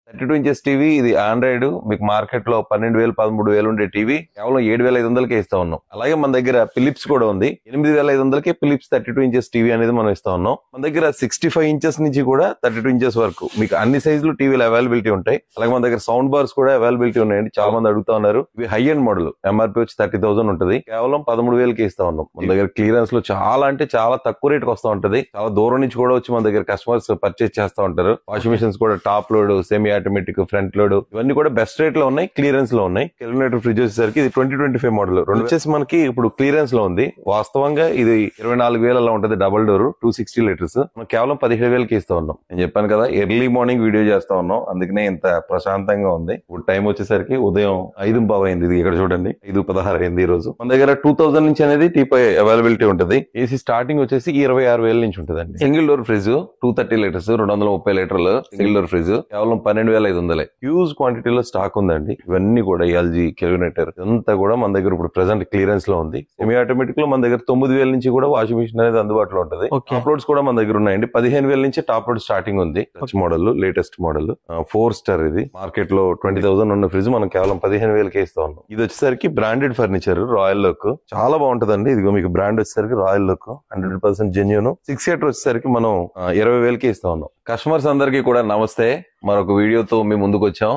32 inches TV ఇది Android మీకు market లో 12,000 13,000 ఉండే టీవీ కేవలం 7,500కే ఇస్తా ఉన్నాం. అలాగే మన దగ్గర ఫిలిప్స్ కూడా ఉంది. 8,500కే ఫిలిప్స్ 32 ఇంచెస్ టీవీ అనేది మనం ఇస్తా ఉన్నాం. మన దగ్గర 65 ఇంచెస్ నుంచి కూడా 32 ఇంచెస్ వరకు మీకు అన్ని సైజులు టీవీలు అవైలబిలిటీ ఉంటాయి. అలాగే మన దగ్గర సౌండ్ బార్స్ కూడా అవైలబిలిటీ ఉన్నాయండి. చాలా మంది అడుగుతా ఉన్నారు. ఇవి హై ఎండ్ మోడల్, ఎంఆర్పీ వచ్చి 30,000 ఉంటుంది. కేవలం 13,000కి ఇస్తా ఉన్నాం. మన దగ్గర క్లియరెన్స్ లో చాలా అంటే చాలా తక్కువ రేట్ కి వస్తా ఉంటది. చాలా దూరం నుంచి కూడా వచ్చి మన దగ్గర కస్టమర్స్ పర్చేస్ చేస్తా ఉంటారు. వాషింగ్ మిషన్స్ కూడా top load, semi automatic, front load ఇవన్నీ కూడా బెస్ట్ రేట్ లో ఉన్నాయి. క్లియరెన్స్ లో ఉన్నాయి. కెల్వినేటర్ ఫ్రిడ్జ్ వచ్చేసరికి ఇది 2025 మోడల్. రెండు వచ్చేసి మనకి ఇప్పుడు క్లియరెన్స్ లో ఉంది. వాస్తవంగా ఇది 24,000 అలా ఉంటది. డబుల్ డోర్ 260 లీటర్స్ మనం కేవలం 17,000కి ఇస్తా ఉన్నాం. నేను చెప్పాను కదా ఎర్లీ మార్నింగ్ వీడియో చేస్తా ఉన్నాం, అందుకనే ఇంత ప్రశాంతంగా ఉంది. ఇప్పుడు టైం వచ్చేసరికి ఉదయం 5:15 అయింది. ఇది ఇక్కడ చూడండి 5:16 అయింది. ఈ రోజు మన దగ్గర 2000 నుంచి అనేది టీపై అవైలబిలిటీ ఉంటుంది. ఏసీ స్టార్టింగ్ వచ్చేసి 26,000 నుంచి ఉంటుందండి. సింగిల్ డోర్ ఫ్రిడ్జ్ 230 లీటర్స్ 230 లీటర్లు సింగిల్ డోర్ ఫ్రిడ్జ్ కేవలం 12,500. హ్యూజ్ క్వాంటిటీలో స్టాక్ ఉందండి. ఇవన్నీ కూడా ఎల్జీ, కెల్వినేటర్ ఇదంతా కూడా మన దగ్గర ఇప్పుడు ప్రెసెంట్ క్లియరెన్స్ లో ఉంది. సెమీ ఆటోమేటిక్ లో మన దగ్గర 9,000 నుంచి కూడా వాషింగ్ మిషన్ అనేది అందుబాటులో ఉంటుంది. టాప్ లోడ్స్ కూడా మన దగ్గర ఉన్నాయండి. 15,000 నుంచి టాప్ లోడ్ స్టార్టింగ్ ఉంది. Model latest model 4 star. ఇది మార్కెట్ లో 20,000 ఉన్న ఫ్రిడ్జ్ మనం కేవలం 15,000కే ఇస్తా ఉన్నాం. ఇది వచ్చేసరికి బ్రాండెడ్ ఫర్నిచర్ రాయల్ లుక్ చాలా బాగుంటదండి. ఇదిగో మీకు బ్రాండ్ వచ్చేసరికి రాయల్ లుక్ 100% జెన్యూన్. 6 సీటర్ వచ్చేసరికి మనం 20,000కే ఇస్తా ఉన్నాం. కస్టమర్స్ అందరికీ కూడా నమస్తే. మరొక వీడియోతో మేము ముందుకు వచ్చాం.